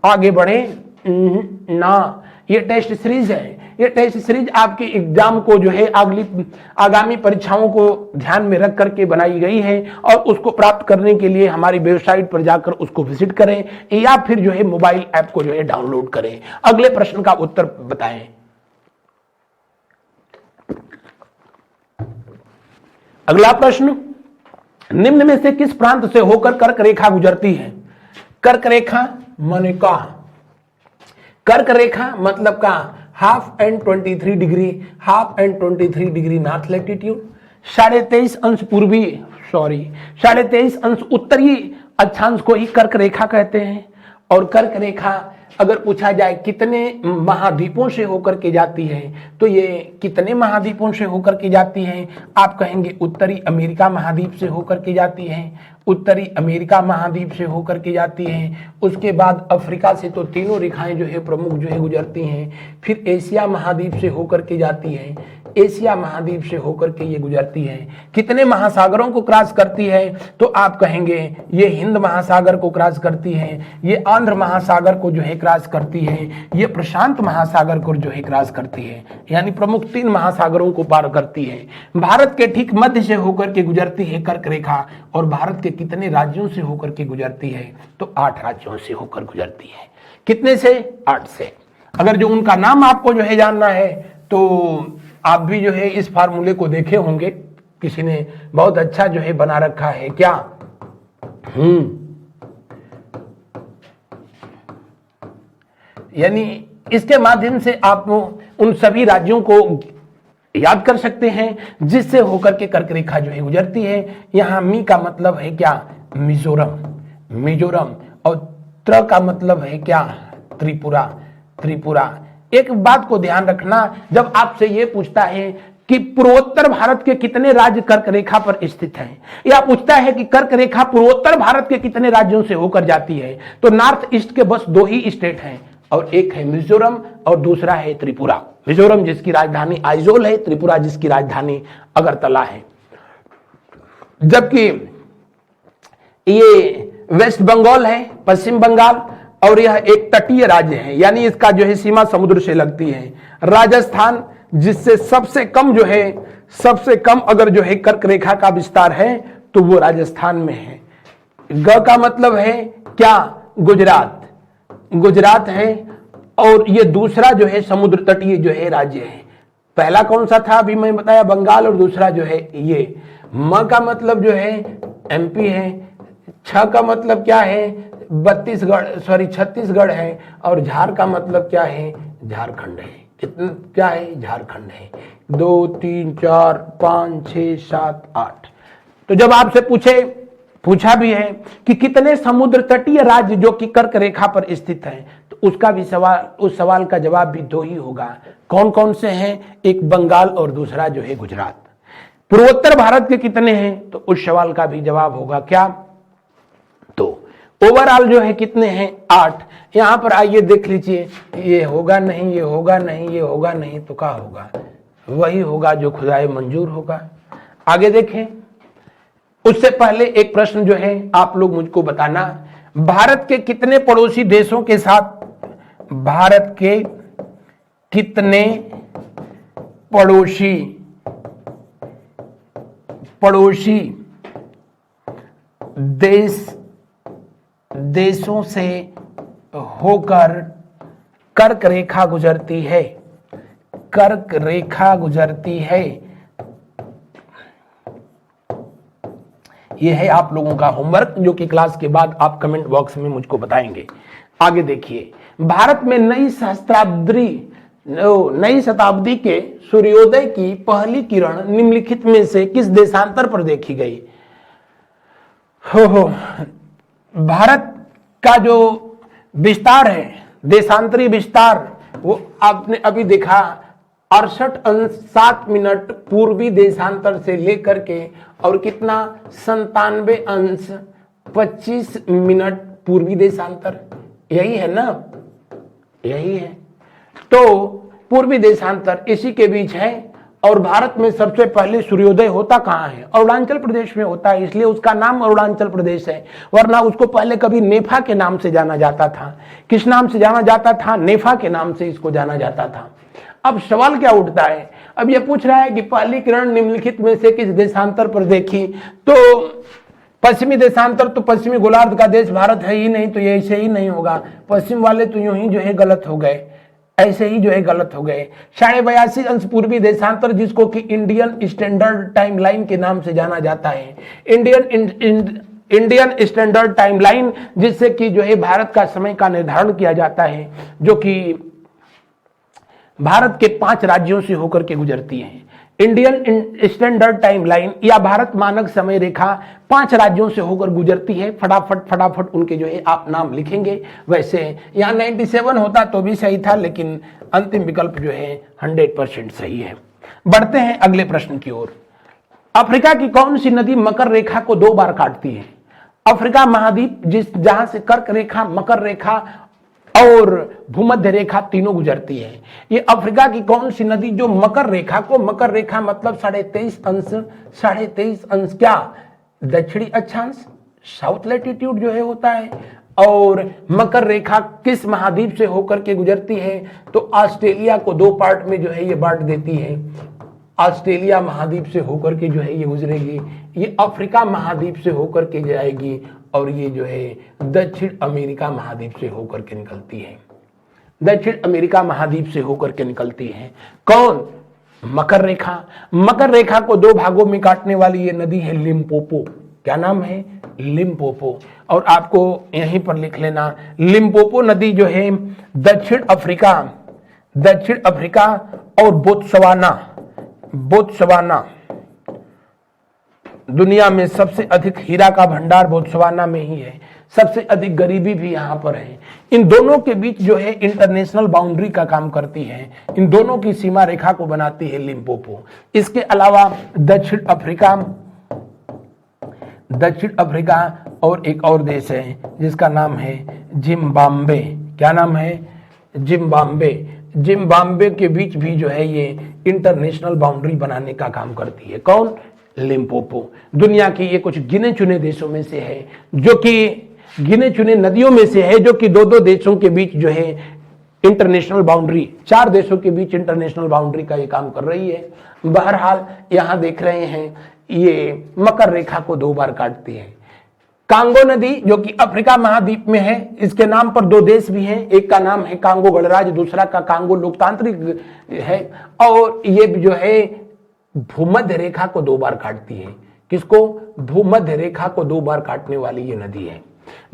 आगे बढ़े ना, ये टेस्ट सीरीज है, ये टेस्ट सीरीज आपके एग्जाम को जो है आगामी परीक्षाओं को ध्यान में रख करके बनाई गई है, और उसको प्राप्त करने के लिए हमारी वेबसाइट पर जाकर उसको विजिट करें या फिर जो है मोबाइल ऐप को जो है डाउनलोड करें। अगले प्रश्न का उत्तर बताएं। अगला प्रश्न, निम्न में से किस प्रांत से होकर कर्क रेखा गुजरती है? कर्क रेखा माने का, कर्क रेखा मतलब का 1/2 and 23 degree, 1/2 and 23 degree north latitude, 23.5 अंश पूर्वी 23.5 अंश उत्तरी अक्षांश को ही कर्क रेखा कहते हैं। और कर्क रेखा अगर पूछा जाए कितने महाद्वीपों से होकर के जाती है, तो ये कितने महाद्वीपों से होकर के जाती है? आप कहेंगे उत्तरी अमेरिका महाद्वीप से होकर के जाती है, उत्तरी अमेरिका महाद्वीप से होकर के जाती है। उसके बाद अफ्रीका से तो तीनों रेखाएं जो है प्रमुख जो है गुजरती हैं। फिर एशिया महाद्वीप से होकर के जाती है, एशिया महाद्वीप से होकर के ये गुजरती है। कितने महासागरों को क्रॉस करती है? तो आप कहेंगे ये हिंद महासागर को क्रॉस करती है, ये आंध्र महासागर को जो है क्रॉस करती है, ये प्रशांत महासागर को जो है क्रॉस करती है, यानी प्रमुख 3 महासागरों को पार करती है। भारत के ठीक मध्य से होकर के गुजरती है कर्क रेखा, और भारत के कितने राज्यों से होकर के गुजरती है? तो 8 राज्यों से होकर गुजरती है। कितने से? 8 से। अगर जो उनका नाम आपको जो है जानना है तो आप भी जो है इस फार्मूले को देखे होंगे, किसी ने बहुत अच्छा जो है बना रखा है क्या? यानी इसके माध्यम से आप उन सभी राज्यों को याद कर सकते हैं जिससे होकर के कर्क रेखा जो है गुजरती है। यहां मी का मतलब है क्या? मिजोरम, मिजोरम, और त्र का मतलब है क्या? त्रिपुरा, त्रिपुरा। एक बात को ध्यान रखना, जब आपसे यह पूछता है कि पूर्वोत्तर भारत के कितने राज्य कर्क रेखा पर स्थित हैं, या पूछता है कि कर्क रेखा पूर्वोत्तर भारत के कितने राज्यों से होकर जाती है, तो नॉर्थ ईस्ट के बस 2 ही स्टेट हैं, और एक है मिजोरम और दूसरा है त्रिपुरा। मिजोरम जिसकी राजधानी आइजोल है, त्रिपुरा जिसकी राजधानी अगरतला है। जबकि ये वेस्ट बंगाल है, पश्चिम बंगाल, और यह एक तटीय राज्य है, यानी इसका जो है सीमा समुद्र से लगती है। राजस्थान जिससे सबसे कम जो है, सबसे कम अगर जो है कर्क रेखा का विस्तार है तो वो राजस्थान में है। ग का मतलब है क्या? गुजरात, गुजरात है। और ये दूसरा जो है समुद्र तटीय जो है राज्य है। पहला कौन सा था अभी मैं बताया, बंगाल, और दूसरा जो है ये। म का मतलब जो है एमपी है, छ का मतलब क्या है छत्तीसगढ़ है, और झार का मतलब क्या है, झारखंड है। कितना क्या है, झारखंड है। 2 3 4 5 6 7 8। तो जब आपसे पूछा भी है कि कितने समुद्र तटीय राज्य जो कि कर्क रेखा पर स्थित हैं, तो उसका भी उस सवाल का जवाब भी 2 ही होगा। कौन कौन से हैं, एक बंगाल और दूसरा जो है गुजरात। पूर्वोत्तर भारत के कितने हैं, तो उस सवाल का भी जवाब होगा क्या, तो ओवरऑल जो है कितने हैं, 8। यहां पर आइए देख लीजिए, ये होगा नहीं, ये होगा नहीं, ये होगा नहीं, तो क्या होगा, वही होगा जो खुदाए मंजूर होगा। आगे देखें, उससे पहले एक प्रश्न जो है आप लोग मुझको बताना, भारत के कितने पड़ोसी देशों के साथ, भारत के कितने पड़ोसी देशों से होकर कर्क रेखा गुजरती है, कर्क रेखा गुजरती है। यह है आप लोगों का होमवर्क, जो कि क्लास के बाद आप कमेंट बॉक्स में मुझको बताएंगे। आगे देखिए, भारत में नई शताब्दी के सूर्योदय की पहली किरण निम्नलिखित में से किस देशांतर पर देखी गई। हो भारत का जो विस्तार है, देशांतरी विस्तार, वो आपने अभी देखा 68.7 पूर्वी देशांतर से लेकर के, और कितना 97.25 पूर्वी देशांतर, यही है ना, यही है। तो पूर्वी देशांतर इसी के बीच है। और भारत में सबसे पहले सूर्योदय होता कहाँ है, अरुणाचल प्रदेश में होता है, इसलिए उसका नाम अरुणाचल प्रदेश है। वरना उसको पहले कभी नेफा के नाम से जाना जाता था। किस नाम से जाना जाता था, नेफा के नाम से इसको जाना जाता था। अब सवाल क्या उठता है, अब यह पूछ रहा है कि पहली किरण निम्नलिखित में से किस देशांतर पर देखी, तो पश्चिमी देशांतर, तो पश्चिमी गोलार्ध का देश भारत है ही नहीं, तो ये ऐसे ही नहीं होगा। पश्चिम वाले तो यूं ही जो है गलत हो गए, ऐसे ही जो है गलत हो गए। 82.5 पूर्वी देशांतर, जिसको कि इंडियन स्टैंडर्ड टाइम लाइन के नाम से जाना जाता है, इंडियन स्टैंडर्ड टाइम लाइन, जिससे कि जो है भारत का समय का निर्धारण किया जाता है, जो कि भारत के 5 राज्यों से होकर के गुजरती है। इंडियन स्टैंडर्ड टाइम लाइन या भारत मानक समय रेखा 5 राज्यों से होकर गुजरती है। फटाफट उनके जो है आप नाम लिखेंगे। वैसे यहाँ 97 होता तो भी सही था, लेकिन अंतिम विकल्प जो है 100% सही है। बढ़ते हैं अगले प्रश्न की ओर। अफ्रीका की कौन सी नदी मकर रेखा को 2 बार काटती है। अफ्रीका महाद्वीप, जहां से कर्क रेखा, मकर रेखा और भूमध्य रेखा तीनों गुजरती है। ये अफ्रीका की कौन सी नदी जो मकर रेखा मतलब 23.5 अंश क्या, दक्षिणी अक्षांश, साउथ लैटिट्यूड जो है होता है। और मकर रेखा किस महाद्वीप से होकर के गुजरती है, तो ऑस्ट्रेलिया को 2 पार्ट में जो है ये बांट देती है। ऑस्ट्रेलिया महाद्वीप से होकर के जो है ये गुजरेगी, ये अफ्रीका महाद्वीप से होकर के जाएगी, और ये जो है दक्षिण अमेरिका महाद्वीप से होकर के निकलती है। दक्षिण अमेरिका महाद्वीप से होकर के निकलती है कौन, मकर रेखा। मकर रेखा को 2 भागों में काटने वाली ये नदी है लिम्पोपो। क्या नाम है, लिम्पोपो। और आपको यहीं पर लिख लेना, लिम्पोपो नदी जो है दक्षिण अफ्रीका और बोत्सवाना, दुनिया में सबसे अधिक हीरा का भंडार बोत्सवाना में ही है। सबसे अधिक गरीबी भी यहां पर है। इन दोनों के बीच जो है इंटरनेशनल बाउंड्री का काम करती है। इन दोनों की सीमा रेखा को बनाती है लिम्पोपो। इसके अलावा दक्षिण अफ्रीका और एक और देश है जिसका नाम है जिम्बाब्वे। क्या नाम है, जिम्बाब्वे के बीच भी जो है ये इंटरनेशनल बाउंड्री बनाने का काम करती है। कौन, लिम्पोपो। दुनिया की ये कुछ गिने चुने देशों में से है, जो कि गिने चुने नदियों में से है, जो कि 2-2 देशों के बीच जो है इंटरनेशनल बाउंड्री, 4 देशों के बीच इंटरनेशनल बाउंड्री का ये काम कर रही है। बहरहाल यहां देख रहे हैं ये मकर रेखा को 2 बार काटती है। कांगो नदी जो कि अफ्रीका महाद्वीप में है, इसके नाम पर दो देश भी हैं, एक का नाम है कांगो गणराज्य, दूसरा का कांगो लोकतांत्रिक है। और ये जो है भूमध्य रेखा को 2 बार काटती है। किसको? भूमध्य रेखा को 2 बार काटने वाली ये नदी है।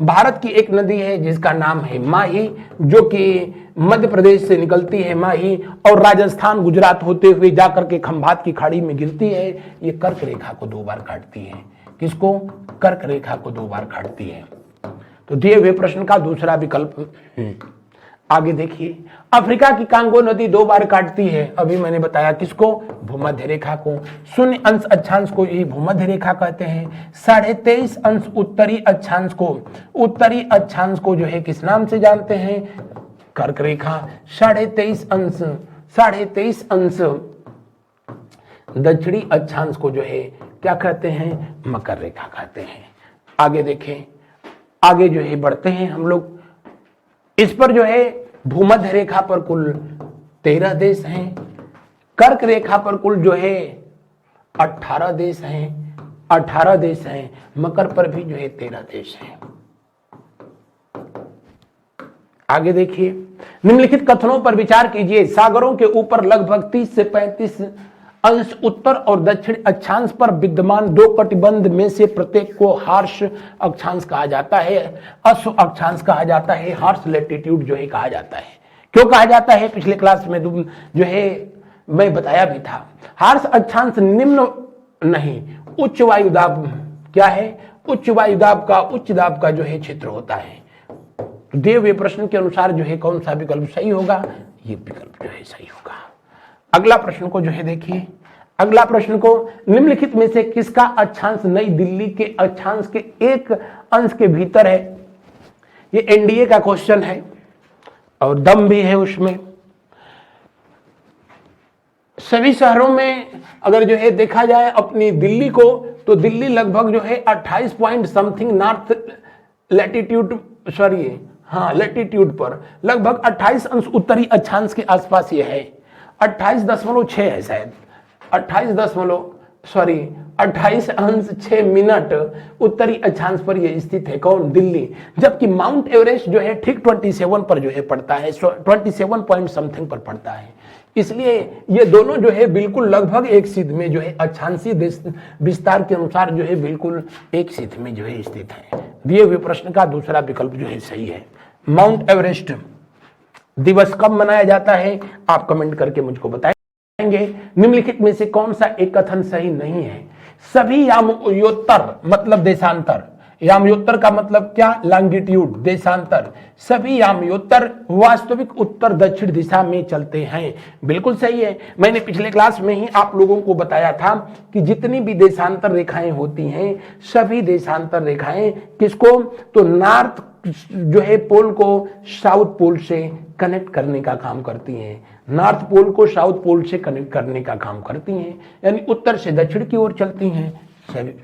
भारत की एक नदी है जिसका नाम है माही, जो कि मध्य प्रदेश से निकलती है माही और राजस्थान गुजरात होते हुए जाकर के खंभात की खाड़ी में गिरती है। ये कर्क रेखा को 2 बार काटती है। किसको? कर्क रेखा को 2 बार काटती है। तो दिए हुए प्रश्न का दूसरा विकल्प। आगे देखिए, अफ्रीका की कांगो नदी 2 बार काटती है। अभी मैंने बताया किसको? भूमध्य रेखा को। 0 अंश अक्षांश को यही भूमध्य रेखा कहते हैं। 23.5 अंश उत्तरी अक्षांश को जो है किस नाम से जानते हैं? कर्क रेखा। 23.5 अंश दक्षिणी अक्षांश को जो है क्या कहते हैं? मकर रेखा कहते हैं। आगे देखें, आगे जो है बढ़ते हैं हम लोग। इस पर जो है भूमध्य रेखा पर कुल 13 देश हैं, कर्क रेखा पर कुल जो है 18 देश हैं, मकर पर भी जो है 13 देश हैं। आगे देखिए, निम्नलिखित कथनों पर विचार कीजिए। सागरों के ऊपर लगभग 30 से 35 अंश उत्तर और दक्षिण अक्षांश पर विद्यमान 2 कटिबंध में से प्रत्येक को हार्श अक्षांश कहा जाता है, अश्व अक्षांश कहा जाता है, हार्श लैटिट्यूड जो है कहा जाता है। क्यों कहा जाता है? पिछले क्लास में जो है मैं बताया भी था। हार्श अक्षांश निम्न नहीं, उच्च वायुदाब क्या है? उच्च वायुदाब का, उच्च दाब का जो है क्षेत्र होता है। दिए हुए प्रश्न के अनुसार जो है कौन सा विकल्प सही होगा? ये विकल्प जो है सही होगा। अगला प्रश्न को जो है देखिए, अगला प्रश्न को, निम्नलिखित में से किसका अक्षांश नई दिल्ली के अक्षांश के 1 अंश के भीतर है? ये एनडीए का क्वेश्चन है और दम भी है उसमें। सभी शहरों में अगर जो है देखा जाए अपनी दिल्ली को, तो दिल्ली लगभग जो है 28 point something north latitude latitude पर लगभग 28 अंश उत्तरी अक्षांश के आसपास ये है। 28.6 है शायद, 28 अंश 6 मिनट उत्तरी अक्षांश पर यह स्थित है। कौन? दिल्ली। जबकि माउंट एवरेस्ट जो है ठीक 27 पर जो है पड़ता है, 27 पॉइंट समथिंग पर पड़ता है। इसलिए ये दोनों जो है बिल्कुल लगभग एक सिध में जो है अक्षांशीय विस्तार के अनुसार जो है बिल्कुल एक सिध में जो है स्थित है। दिए हुए प्रश्न का दूसरा विकल्प जो है सही है। माउंट एवरेस्ट दिवस कब मनाया जाता है? आप कमेंट करके मुझको बताएंगे। निम्नलिखित में से कौन सा एक कथन सही नहीं है? सभी यामयोत्तर मतलब देशांतर, यामयोत्तर का मतलब क्या? लॉन्गिट्यूड, देशांतर। सभी यामयोत्तर वास्तविक उत्तर दक्षिण दिशा में चलते हैं। बिल्कुल सही है। मैंने पिछले क्लास में ही आप लोगों को बताया था कि जितनी भी देशांतर रेखाएं होती हैं, सभी देशांतर रेखाएं किसको? तो नॉर्थ जो है पोल को साउथ पोल से कनेक्ट करने का काम करती हैं। नॉर्थ पोल को साउथ पोल से कनेक्ट करने का काम करती हैं, यानी उत्तर से दक्षिण की ओर चलती हैं।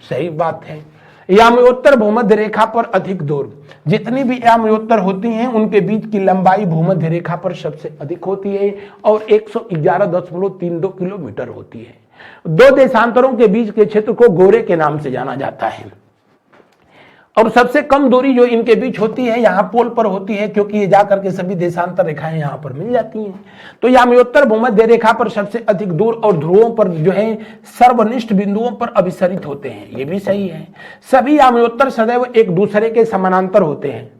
सही बात है। यामयोत्तर भूमध्य रेखा पर अधिक दूर, जितनी भी यामयोत्तर होती हैं उनके बीच की लंबाई भूमध्य रेखा पर सबसे अधिक होती है और 111.32 किलोमीटर होती है। 2 देशांतरों के बीच के क्षेत्र को गोरे के नाम से जाना जाता है और सबसे कम दूरी जो इनके बीच होती है यहाँ पोल पर होती है, क्योंकि ये जाकर के सभी देशांतर रेखाएं यहाँ पर मिल जाती हैं। तो यामयोत्तर भूमध्य रेखा पर सबसे अधिक दूर और ध्रुवों पर जो है सर्वनिष्ठ बिंदुओं पर अभिसरित होते हैं। ये भी सही है। सभी यामयोत्तर सदैव एक दूसरे के समानांतर होते हैं।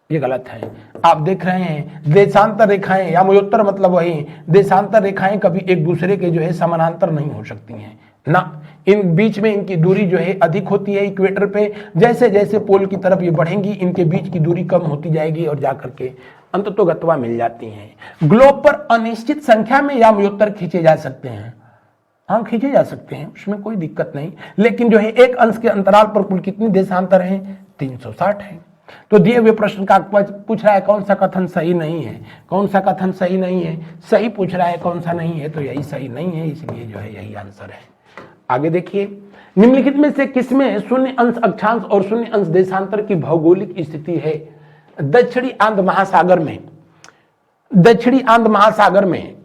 ये गलत है। आप देख रहे हैं देशांतर रेखाएं, यामयोत्तर मतलब वही, देशांतर रेखाएं कभी एक दूसरे के जो है समानांतर नहीं हो सकती हैं ना। इन बीच में इनकी दूरी जो है अधिक होती है। इक्वेटर पे जैसे जैसे पोल की तरफ ये बढ़ेंगी, इनके बीच की दूरी कम होती जाएगी और जाकर के अंततोगत्वा मिल जाती हैं। ग्लोब पर अनिश्चित संख्या में यामयोत्तर खींचे जा सकते हैं। हाँ, खींचे जा सकते हैं, उसमें कोई दिक्कत नहीं। लेकिन जो है 1 अंश के अंतराल पर कुल कितनी देशांतर हैं? 360 है। तो दिए हुए प्रश्न का पूछ रहा है कौन सा कथन सही नहीं है? कौन सा कथन सही नहीं है? सही पूछ रहा है, कौन सा नहीं है? तो यही सही नहीं है, इसलिए जो है यही आंसर है। आगे देखिए, निम्नलिखित में से किसमें 0 अंश अक्षांश और 0 अंश देशांतर की भौगोलिक स्थिति है? दक्षिणी आंध्र महासागर में, दक्षिणी आंध्र महासागर में,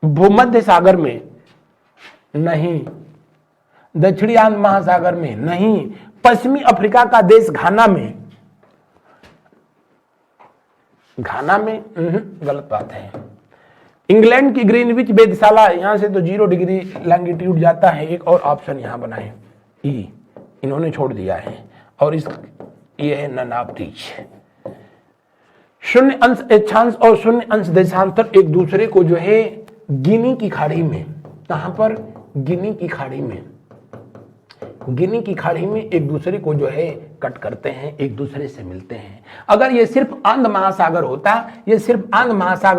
भूमध्य सागर में नहीं, दक्षिणी आंध्र महासागर में नहीं, पश्चिमी अफ्रीका का देश घाना में गलत बात है। इंग्लैंड की ग्रीनविच वेधशाला, यहां से तो 0 डिग्री लैंगिट्यूड जाता है। एक और ऑप्शन यहां बनाए, ई इन्होंने छोड़ दिया है। और ये है ननाब ब्रिज। 0 अंश अक्षांश और 0 अंश देशांतर एक दूसरे को जो है गिनी की खाड़ी में, कहां पर, गिनी की खाड़ी में एक दूसरे को जो है कट करते हैं, एक दूसरे से मिलते हैं। अगर ये सिर्फ आंध महासागर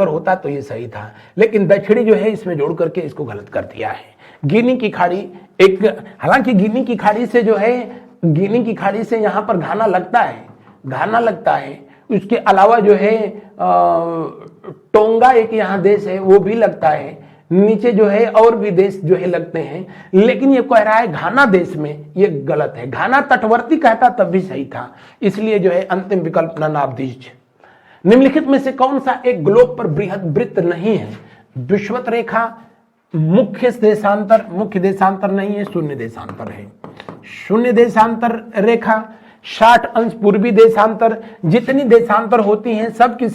होता तो ये सही था, लेकिन दक्षिणी जो है इसमें जोड़ करके इसको गलत कर दिया है। गिनी की खाड़ी एक, हालांकि गिनी की खाड़ी से यहां पर घाना लगता है। उसके अलावा जो है टोंगा एक यहां देश है, वो भी लगता है। नीचे जो है और भी देश जो है लगते हैं, लेकिन ये कह रहा है घाना देश में, ये गलत है। घाना तटवर्ती कहता तब भी सही था, इसलिए जो है अंतिम विकल्प ननाब ब्रिज। निम्नलिखित में से कौन सा एक ग्लोब पर बृहद वृत्त नहीं है? विषुवत रेखा, मुख्य देशांतर नहीं है, शून्य देशांतर है। शून्य देशांतर रेखा, 60 अंश पूर्वी देशांतर। जितनी देशांतर होती हैं सब की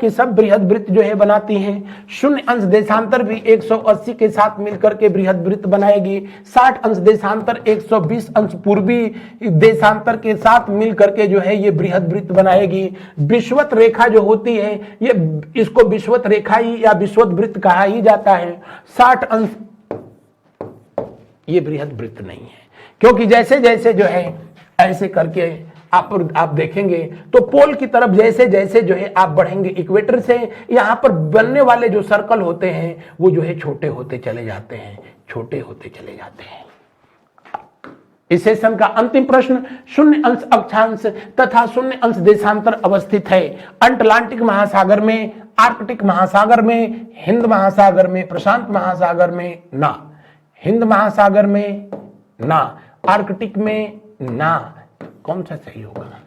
सब बृहद वृत्त जो है बनाती हैं। 0 अंश देशांतर भी 180 के साथ मिलकर के बृहद वृत्त बनाएगी। 60 अंश देशांतर 120 अंश पूर्वी देशांतर के साथ मिलकर के जो है ये बृहद वृत्त बनाएगी। विषुवत रेखा जो होती है, ये इसको विषुवत रेखा ही या विषुवत वृत्त कहा ही जाता है। 60 अंश ये बृहद वृत्त नहीं है, क्योंकि जैसे जैसे जो है ऐसे करके आप देखेंगे तो पोल की तरफ जैसे जैसे जो है आप बढ़ेंगे, इक्वेटर से यहां पर बनने वाले जो सर्कल होते हैं वो जो है छोटे होते चले जाते हैं। इस सेशन का अंतिम प्रश्न, 0 अंश अक्षांश तथा 0 अंश देशांतर अवस्थित है अटलांटिक महासागर में, आर्कटिक महासागर में, हिंद महासागर में, प्रशांत महासागर में ना, हिंद महासागर में ना, आर्कटिक में ना। कौन सा सही होगा?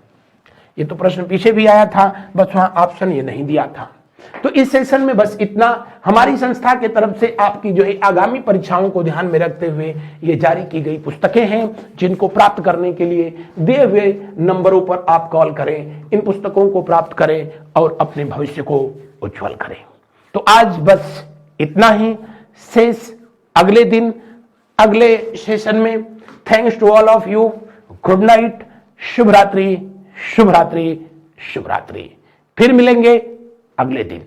ये तो प्रश्न पीछे भी आया था, बस वहां ऑप्शन ये नहीं दिया था। तो इस सेशन में बस इतना। हमारी संस्था के तरफ से आपकी जो है आगामी परीक्षाओं को ध्यान में रखते हुए ये जारी की गई पुस्तकें हैं, जिनको प्राप्त करने के लिए दिए हुए नंबरों पर आप कॉल करें, इन पुस्तकों को प्राप्त करें और अपने भविष्य को उज्जवल करें। तो आज बस इतना ही। शेष अगले दिन अगले सेशन में। Thanks to all of you. Good night, शुभ रात्रि, शुभ रात्रि, शुभ रात्रि। फिर मिलेंगे अगले दिन।